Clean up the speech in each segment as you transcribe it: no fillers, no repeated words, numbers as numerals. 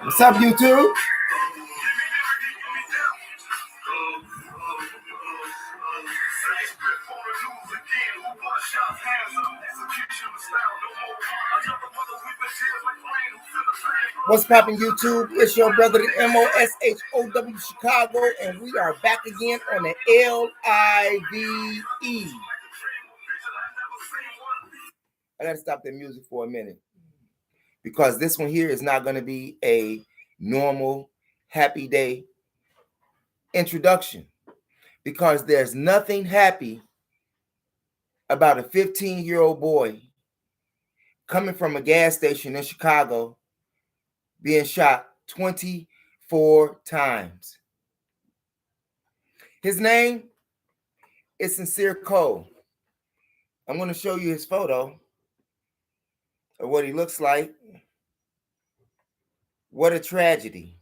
What's up, YouTube? What's poppin', YouTube? It's your brother, the THEMOSHOCHICAGO, Chicago, and we are back again on the LIVE. I gotta stop the music for a minute because this one here is not gonna be a normal happy day introduction, because there's nothing happy about a 15-year-old boy coming from a gas station in Chicago being shot 24 times. His name is Sincere Cole. I'm going to show you his photo of what he looks like. What a tragedy.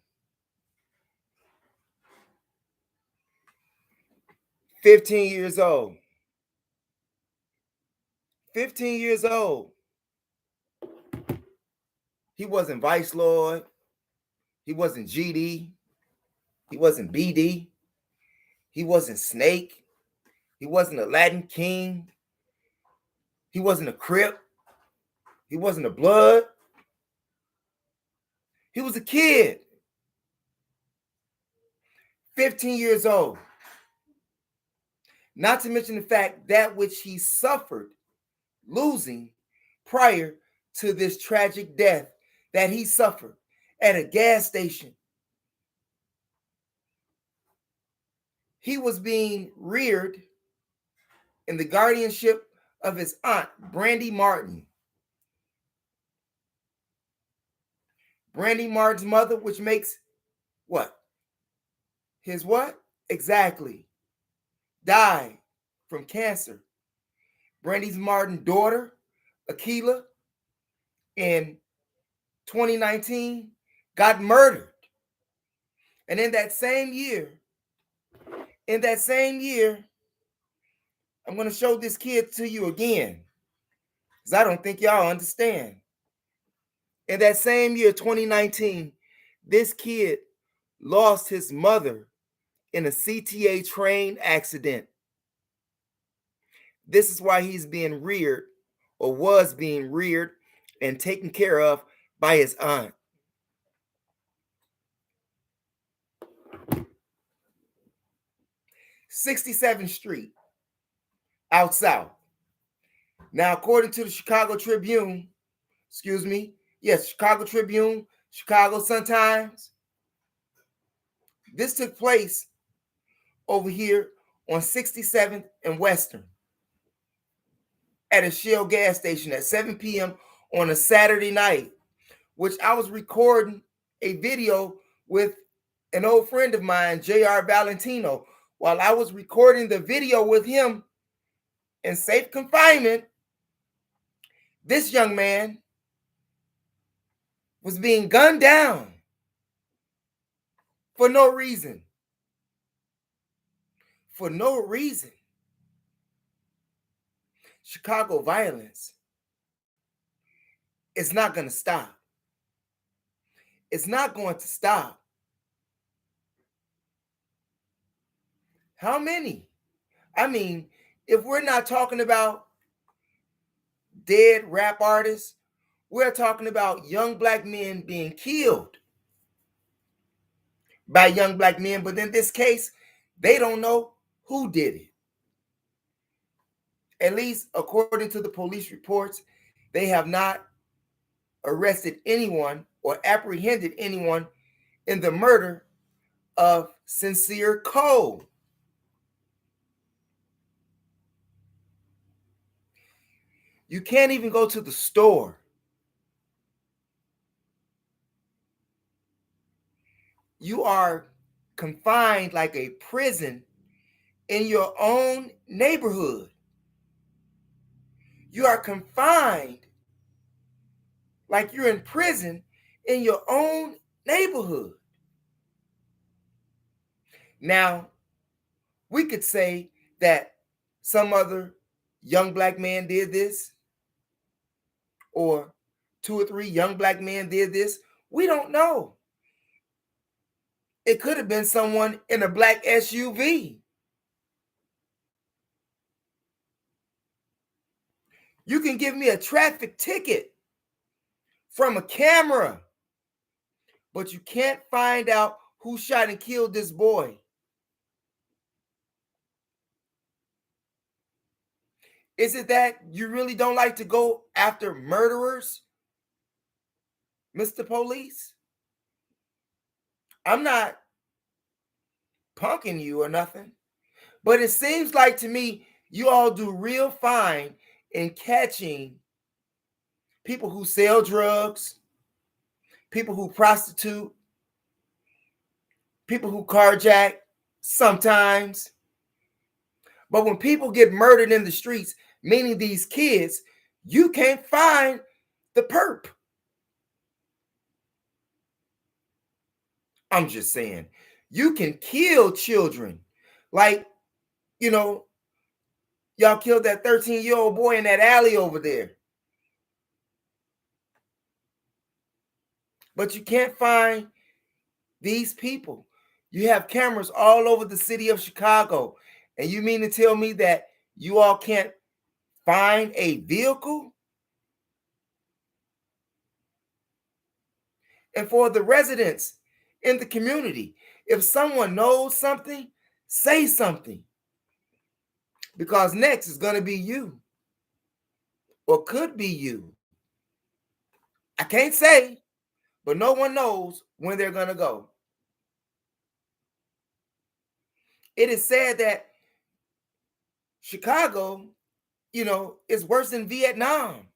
15 years old. 15 years old. He wasn't Vice Lord. He wasn't GD. He wasn't BD. He wasn't Snake. He wasn't a Latin King. He wasn't a Crip. He wasn't a Blood. He was a kid. 15 years old. Not to mention the fact that which he suffered losing prior to this tragic death that he suffered at a gas station. He was being reared in the guardianship of his aunt, Brandy Martin. Brandy Martin's mother, which makes what? His what? Exactly. Died from cancer. Brandy's Martin daughter, Akila, in 2019, got murdered. And in that same year, I'm going to show this kid to you again, because I don't think y'all understand. In that same year, 2019, this kid lost his mother in a CTA train accident. This is why he's being reared, or was being reared and taken care of by his aunt. 67th Street, out south. Now, according to the Chicago Tribune, Chicago Tribune, Chicago Sun-Times, this took place over here on 67th and Western at a Shell gas station at 7 p.m. on a Saturday night, which I was recording a video with an old friend of mine, J.R. Valentino. While I was recording the video with him in safe confinement, this young man was being gunned down for no reason. For no reason. Chicago violence is not going to stop. It's not going to stop. How many? I mean, if we're not talking about dead rap artists, we're talking about young black men being killed by young black men. But in this case, they don't know who did it. At least according to the police reports, they have not arrested anyone or apprehended anyone in the murder of Sincere Cole. You can't even go to the store. You are confined like a prison in your own neighborhood. You are confined like you're in prison in your own neighborhood. Now, we could say that some other young black man did this, or 2 or 3 young black men did this. We don't know. It could have been someone in a black SUV. You can give me a traffic ticket from a camera, but you can't find out who shot and killed this boy. Is it that you really don't like to go after murderers, Mr. Police? I'm not punking you or nothing, but it seems like to me you all do real fine in catching people who sell drugs, people who prostitute, people who carjack sometimes. But when people get murdered in the streets, meaning these kids, you can't find the perp. I'm just saying, you can kill children. Like, y'all killed that 13-year-old boy in that alley over there. But you can't find these people. You have cameras all over the city of Chicago. And you mean to tell me that you all can't find a vehicle? And for the residents in the community, if someone knows something, say something. Because next is going to be you, or could be you. I can't say, but no one knows when they're going to go. It is said that Chicago, is worse than Vietnam.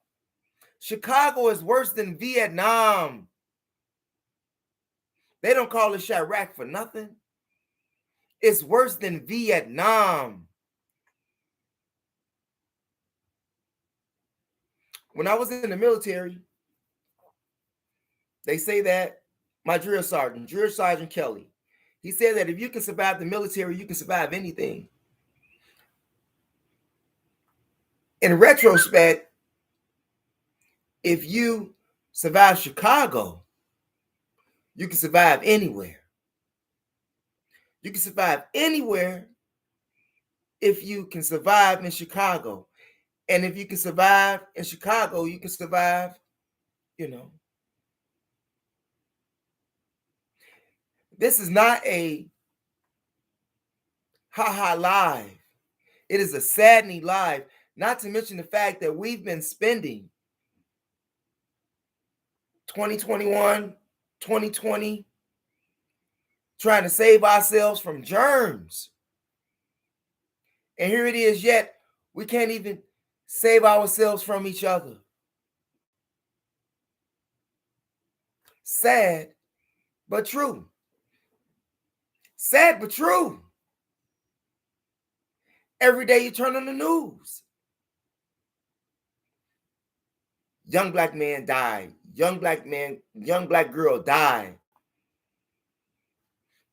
Chicago is worse than Vietnam. They don't call it Chirac for nothing. It's worse than Vietnam. When I was in the military, they say that my drill sergeant Kelly, he said that if you can survive the military, you can survive anything. In retrospect, if you survive Chicago, you can survive anywhere. You can survive anywhere if you can survive in Chicago. And if you can survive in Chicago, you can survive, This is not a ha-ha live. It is a saddening live, not to mention the fact that we've been spending 2021, 2020, trying to save ourselves from germs. And here it is, yet we can't even save ourselves from each other. Sad, but true. Sad, but true. Every day you turn on the news. Young black man died. Young black girl died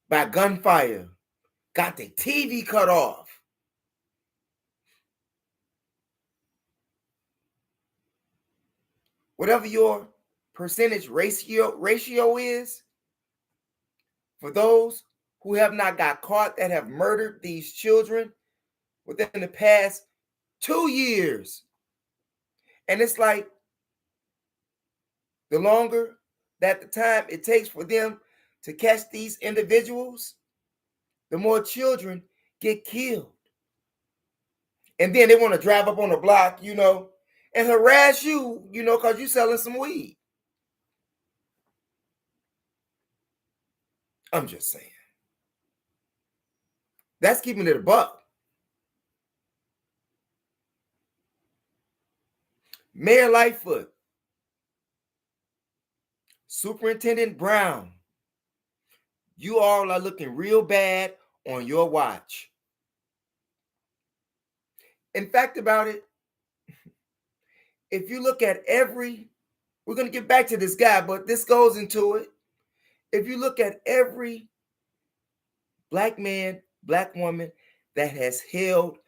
by gunfire. Got the TV cut off. Whatever your percentage ratio is, for those who have not got caught that have murdered these children within the past 2 years. And it's like the longer that the time it takes for them to catch these individuals, the more children get killed. And then they want to drive up on the block, and harass you, because you're selling some weed. I'm just saying. That's keeping it a buck. Mayor Lightfoot, Superintendent Brown, you all are looking real bad on your watch. In fact about it, if you look at we're going to get back to this guy, but this goes into it. If you look at every black man, black woman that has held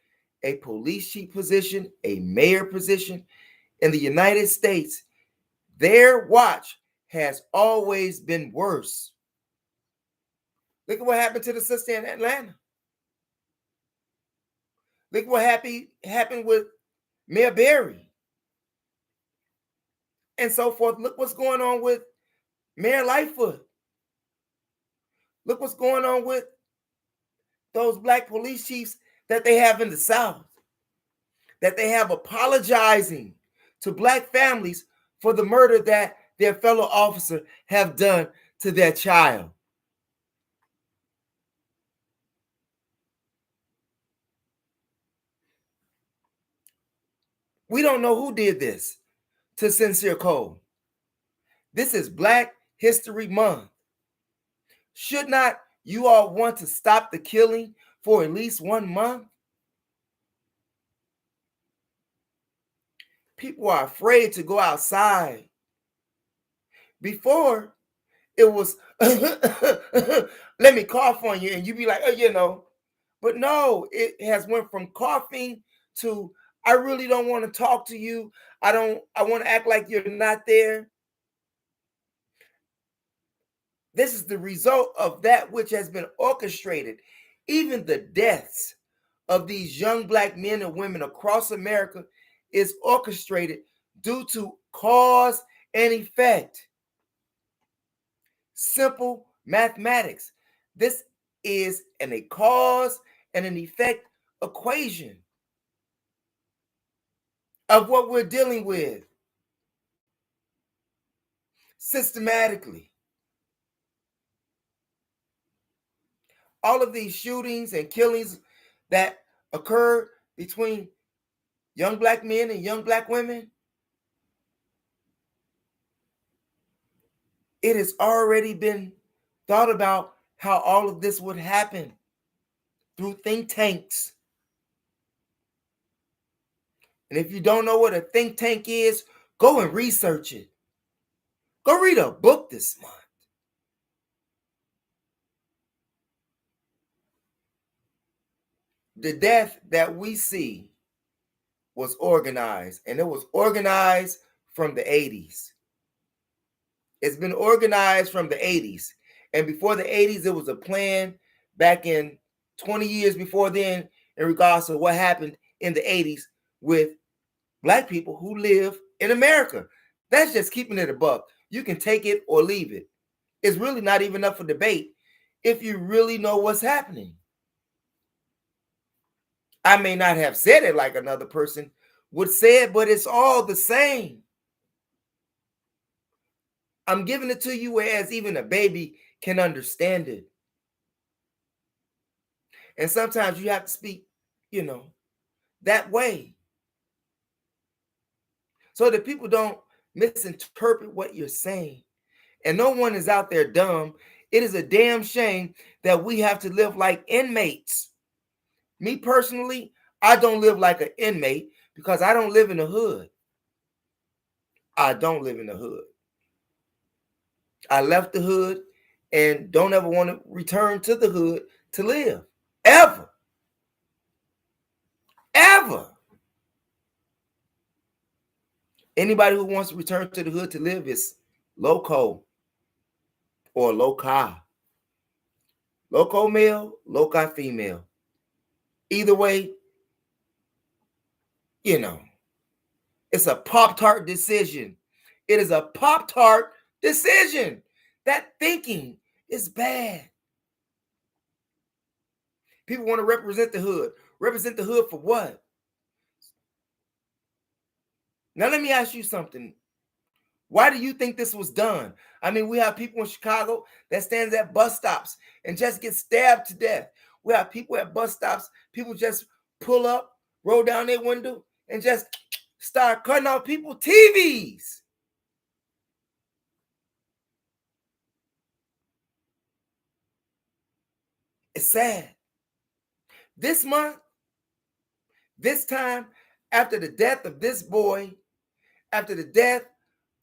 a police chief position, a mayor position in the United States, their watch has always been worse Look at what happened to the sister in Atlanta. Look what happened with Mayor Berry and so forth. Look what's going on with Mayor Lightfoot. Look what's going on with those black police chiefs that they have in the South, that they have apologizing to black families for the murder that their fellow officer have done to their child. We don't know who did this to Sincere Cole. This is Black History Month. Should not you all want to stop the killing for at least 1 month? People are afraid to go outside. Before, it was, let me cough on you, and you be like, oh. But no, it has went from coughing to, I really don't want to talk to you. I want to act like you're not there. This is the result of that which has been orchestrated. Even the deaths of these young black men and women across America is orchestrated due to cause and effect. Simple mathematics. This is a cause and an effect equation of what we're dealing with systematically. All of these shootings and killings that occur between young black men and young black women, it has already been thought about how all of this would happen through think tanks. And if you don't know what a think tank is, go and research it. Go read a book this month. The death that we see was organized, and it was organized from the 80s. It's been organized from the 80s. And before the 80s, it was a plan back in 20 years before then in regards to what happened in the 80s with black people who live in America. That's just keeping it a buck. You can take it or leave it. It's really not even up for debate if you really know what's happening. I may not have said it like another person would say it, but it's all the same. I'm giving it to you whereas even a baby can understand it. And sometimes you have to speak, that way, so that people don't misinterpret what you're saying. And no one is out there dumb. It is a damn shame that we have to live like inmates. Me personally, I don't live like an inmate because I don't live in the hood. I don't live in the hood. I left the hood and don't ever want to return to the hood to live. Ever. Ever. Anybody who wants to return to the hood to live is loco or loca. Loco male, loca female. Either way, it's a Pop-Tart decision. It is a Pop-Tart decision. That thinking is bad. People want to represent the hood. Represent the hood for what? Now, let me ask you something. Why do you think this was done? I mean, we have people in Chicago that stands at bus stops and just get stabbed to death. We have people at bus stops. People just pull up, roll down their window, and just start cutting off people's TVs. It's sad. This month, this time, after the death of this boy, after the death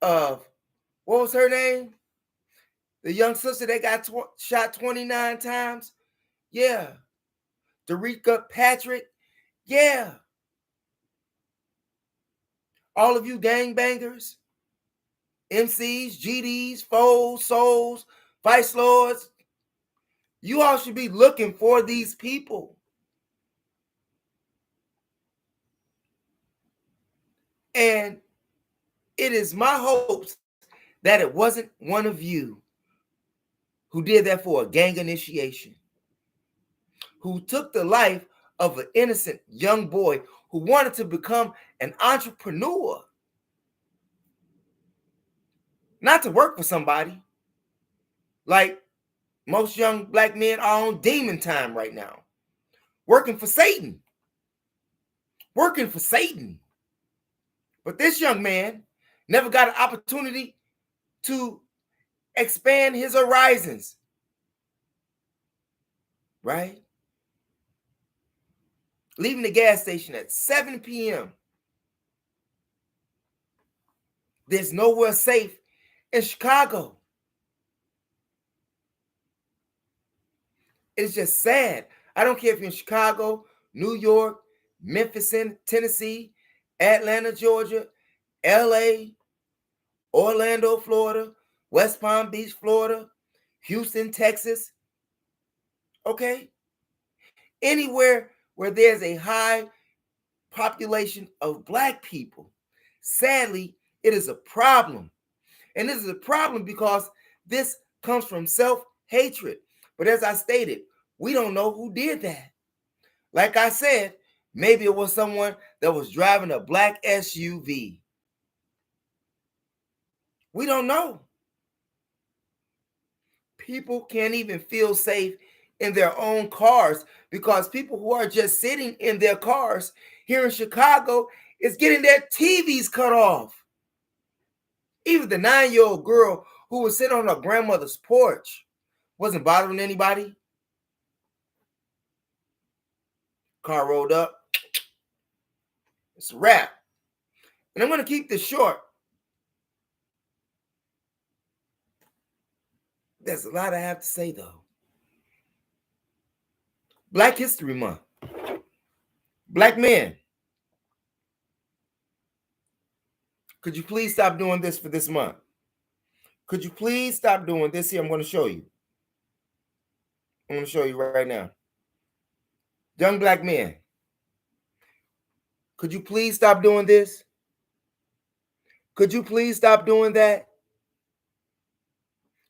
of, what was her name? The young sister that got shot 29 times? Yeah. Derica Patrick? Yeah. All of you gangbangers, MCs, GDs, foes, souls, vice lords, You all should be looking for these people. And it is my hopes that it wasn't one of you who did that for a gang initiation, who took the life of an innocent young boy who wanted to become an entrepreneur, not to work for somebody. Like most young black men are on demon time right now, working for Satan. Working for Satan. But this young man never got an opportunity to expand his horizons, right? Leaving the gas station at 7 p.m. There's nowhere safe in Chicago. It's just sad. I don't care if you're in Chicago, New York, Memphis, Tennessee, Atlanta, Georgia, LA, Orlando, Florida, West Palm Beach, Florida, Houston, Texas. Okay? Anywhere where there's a high population of black people, sadly, it is a problem. And this is a problem because this comes from self-hatred. But as I stated, we don't know who did that. Like I said, maybe it was someone that was driving a black SUV. We don't know. People can't even feel safe in their own cars because people who are just sitting in their cars here in Chicago is getting their TVs cut off. Even the 9-year-old girl who was sitting on her grandmother's porch wasn't bothering anybody. Car rolled up. It's a wrap. And I'm going to keep this short. There's a lot I have to say, though. Black History Month. Black men, could you please stop doing this for this month? Could you please stop doing this here? I'm going to show you. I'm going to show you right now. Young black men, could you please stop doing this? Could you please stop doing that?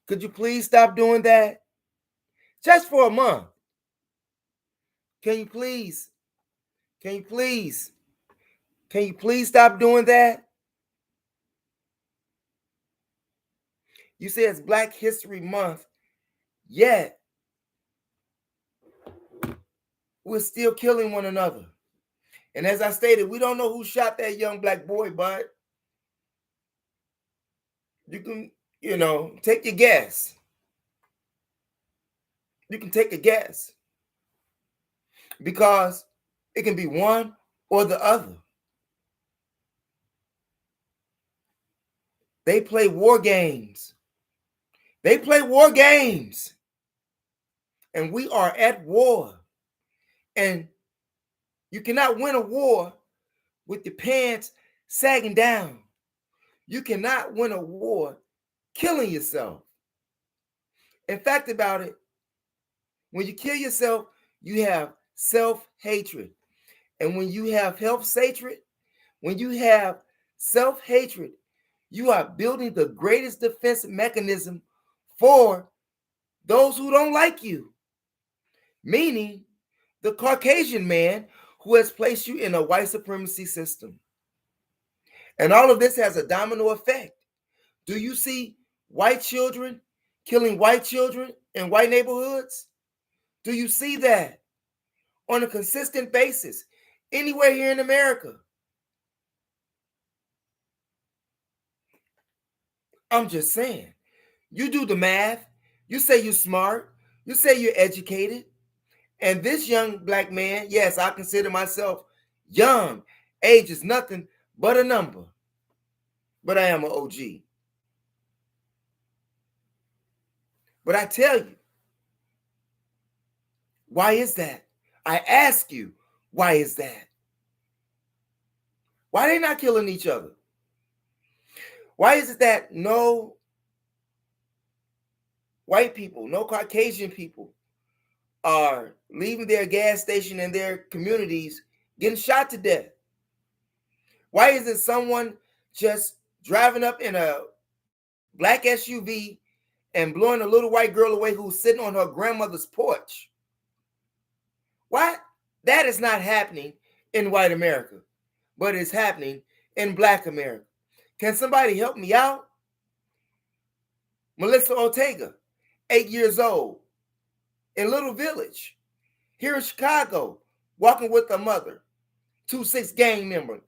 Could you please stop doing that? Just for a month. Can you please? Can you please? Can you please stop doing that? You say it's Black History Month, yet we're still killing one another. And as I stated, we don't know who shot that young black boy, but you can, take your guess. You can take a guess. Because it can be one or the other. They play war games. They play war games. And we are at war. And you cannot win a war with your pants sagging down. You cannot win a war killing yourself. In fact about it, when you kill yourself, you have self-hatred. And when you have self-hatred, when you have self-hatred, you are building the greatest defense mechanism for those who don't like you. Meaning the Caucasian man who has placed you in a white supremacy system. And all of this has a domino effect. Do you see white children killing white children in white neighborhoods? Do you see that on a consistent basis anywhere here in America? I'm just saying. You do the math. You say you're smart. You say you're educated. And this young black man, yes, I consider myself young. Age is nothing but a number. But I am an OG. But I tell you, why is that? I ask you, why is that? Why are they not killing each other? Why is it that no white people, no Caucasian people are leaving their gas station in their communities getting shot to death? Why isn't someone just driving up in a black SUV and blowing a little white girl away who's sitting on her grandmother's porch? Why? That is not happening in white America, but it's happening in black America. Can somebody help me out? Melissa Ortega, 8 years old, in Little Village, here in Chicago, walking with her mother, 2-6 gang member,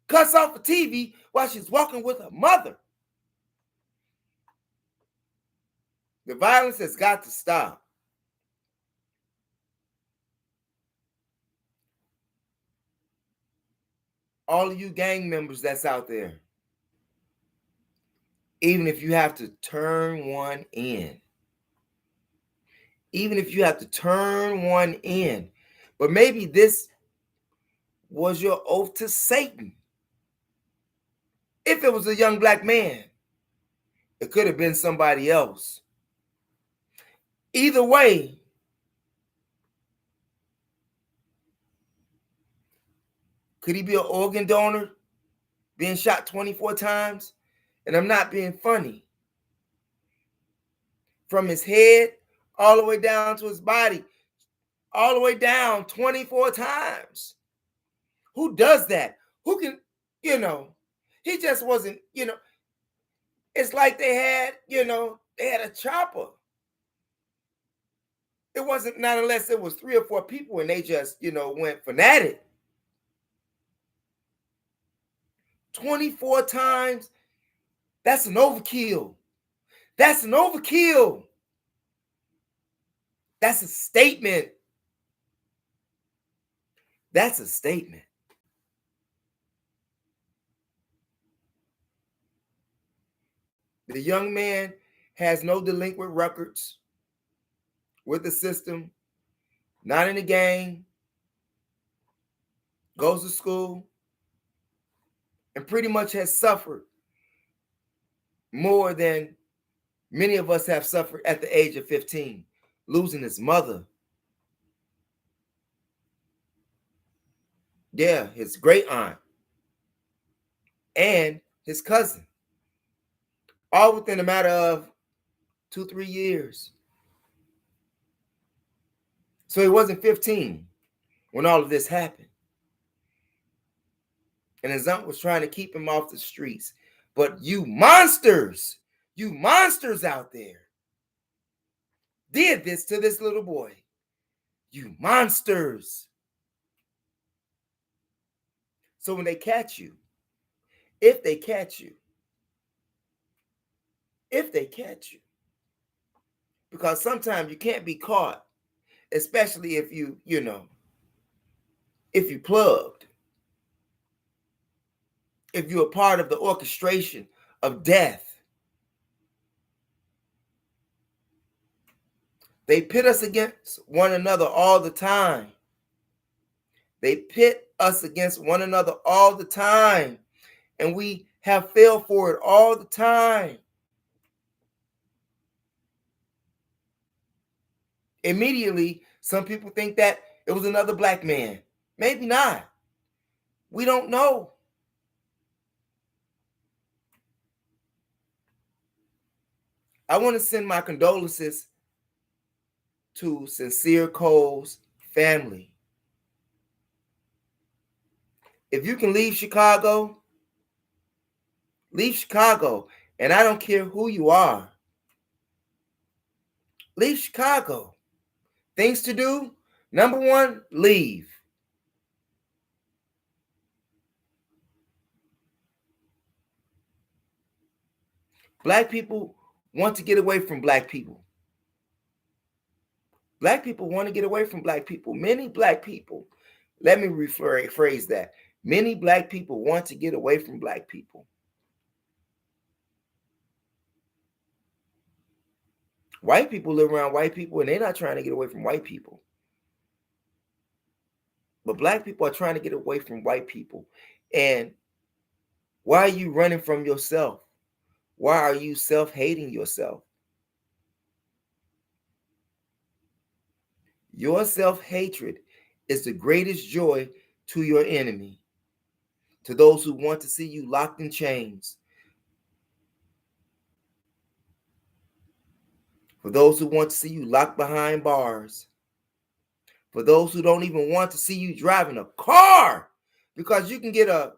cuts off the TV while she's walking with her mother. The violence has got to stop. All of you gang members that's out there, even if you have to turn one in, but maybe this was your oath to Satan. If it was a young black man, it could have been somebody else. Either way, could he be an organ donor being shot 24 times? And I'm not being funny. From his head all the way down to his body, all the way down 24 times. Who does that? Who can, he just wasn't, it's like they had a chopper. It wasn't, not unless it was 3 or 4 people and they just, went fanatic. 24 times, that's an overkill. That's an overkill. That's a statement. That's a statement. The young man has no delinquent records with the system, not in the gang, goes to school, and pretty much has suffered more than many of us have suffered at the age of 15, losing his mother. Yeah, his great aunt and his cousin, all within a matter of 2-3 years. So he wasn't 15 when all of this happened. And his aunt was trying to keep him off the streets. But you monsters out there did this to this little boy. You monsters. So when they catch you, if they catch you, because sometimes you can't be caught, especially if if you plugged, if you're a part of the orchestration of death. They pit us against one another all the time. They pit us against one another all the time. And we have failed for it all the time. Immediately, some people think that it was another black man. Maybe not. We don't know. I want to send my condolences to Sincere Cole's family. If you can leave Chicago, and I don't care who you are. Leave Chicago. Things to do. Number 1, leave. Black people want to get away from black people. Black people want to get away from black people. Many black people, let me rephrase that. Many black people want to get away from black people. White people live around white people and they're not trying to get away from white people. But black people are trying to get away from white people. And why are you running from yourself? Why are you self-hating yourself? Your self-hatred is the greatest joy to your enemy, to those who want to see you locked in chains, for those who want to see you locked behind bars, for those who don't even want to see you driving a car, because you can get a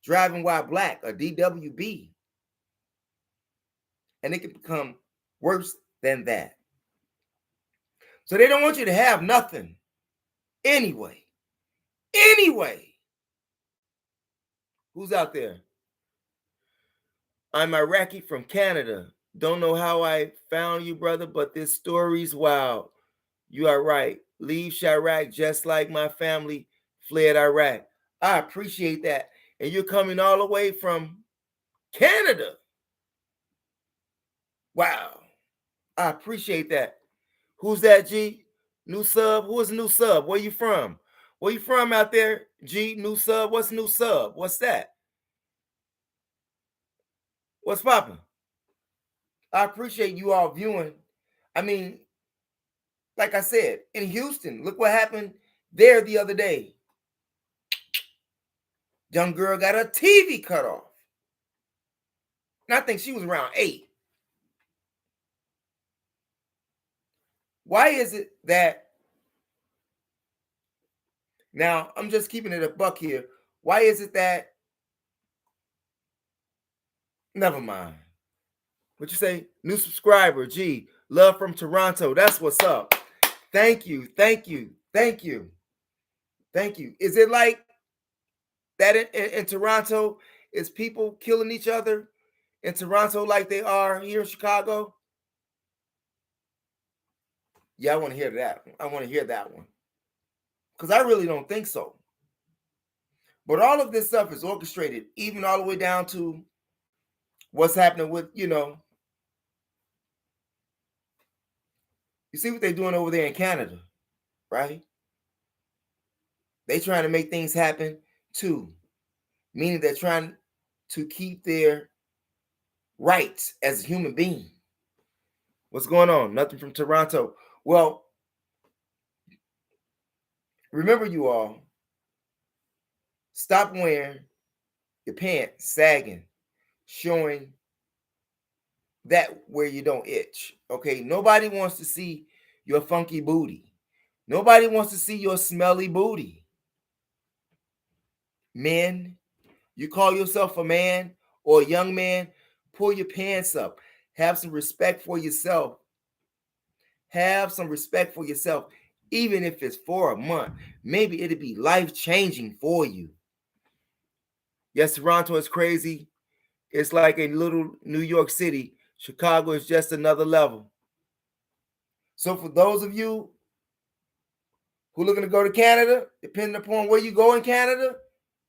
driving while black, a DWB, and it can become worse than that. So they don't want you to have nothing anyway. Who's out there? I'm Iraqi from Canada. Don't know how I found you, brother, but this story's wild. You are right. Leave Chirac just like my family fled Iraq. I appreciate that. And you're coming all the way from Canada. Wow. I appreciate that. Who's that, G? New sub? Who is new sub? Where you from? Where you from out there, G? New sub? What's new sub? What's that? What's popping? I appreciate you all viewing. I mean, like I said, in Houston, look what happened there the other day. Young girl got her TV cut off. And I think she was around 8. Why is it that, now I'm just keeping it a buck here. Why is it that, never mind. What you say? New subscriber, G. Love from Toronto. That's what's up. Thank you. Is it like that in Toronto? Is people killing each other in Toronto like they are here in Chicago? Yeah, I want to hear that. I want to hear that one. Because I really don't think so. But all of this stuff is orchestrated, even all the way down to what's happening with, you see what they're doing over there in Canada, right? They're trying to make things happen too, meaning they're trying to keep their rights as a human being. What's going on? Nothing from Toronto. Well, remember you all, stop wearing your pants sagging, showing that where you don't itch. Okay, nobody wants to see your funky booty. Nobody wants to see your smelly booty. Men, you call yourself a man or a young man, pull your pants up. Have some respect for yourself. Have some respect for yourself, even if it's for a month. Maybe it'll be life-changing for you. Yes, Toronto is crazy. It's like a little New York City. Chicago is just another level. So for those of you who are looking to go to Canada, depending upon where you go in Canada,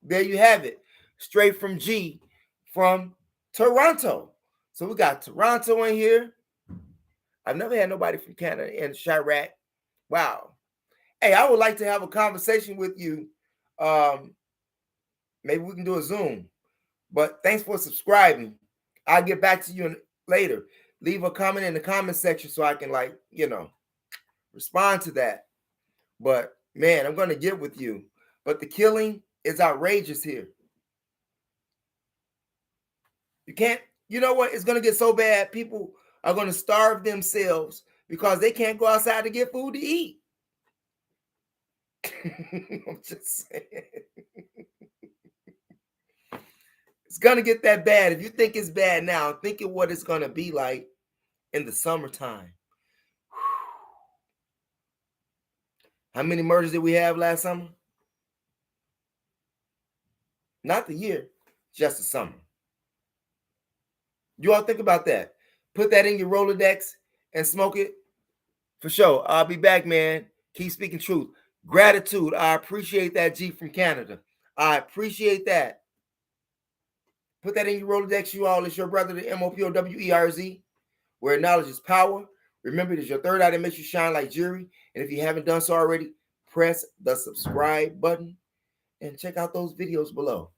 there you have it. Straight from G from Toronto. So we got Toronto in here. I've never had nobody from Canada in Chirac. Wow. Hey, I would like to have a conversation with you. Maybe we can do a Zoom. But thanks for subscribing. I'll get back to you later. Leave a comment in the comment section so I can, respond to that. But, man, I'm going to get with you. But the killing is outrageous here. You can't, you know what? It's going to get so bad, people are going to starve themselves because they can't go outside to get food to eat. I'm just saying. It's going to get that bad. If you think it's bad now, think of what it's going to be like in the summertime. How many murders did we have last summer? Not the year, just the summer. You all think about that. Put that in your Rolodex and smoke it. For sure. I'll be back, man. Keep speaking truth. Gratitude. I appreciate that, G from Canada. I appreciate that. Put that in your Rolodex, you all. It's your brother, the MOPOWERZ, where knowledge is power. Remember, it is your third eye that makes you shine like jewelry. And if you haven't done so already, press the subscribe button and check out those videos below.